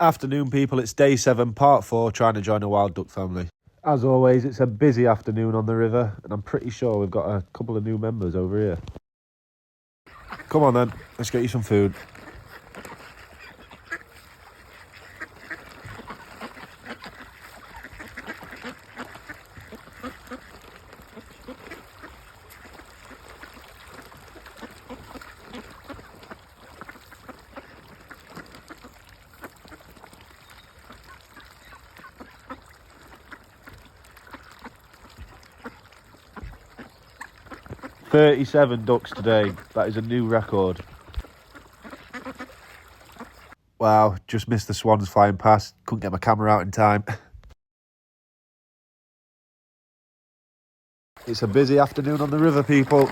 Afternoon, people. It's day 7, part 4, trying to join a wild duck family. As always, it's a busy afternoon on the river, and I'm pretty sure we've got a couple of new members over here. Come on then, let's get you some food. "37 ducks today. That is a new record." Wow, just missed the swans flying past. Couldn't get my camera out in time. It's a busy afternoon on the river, people.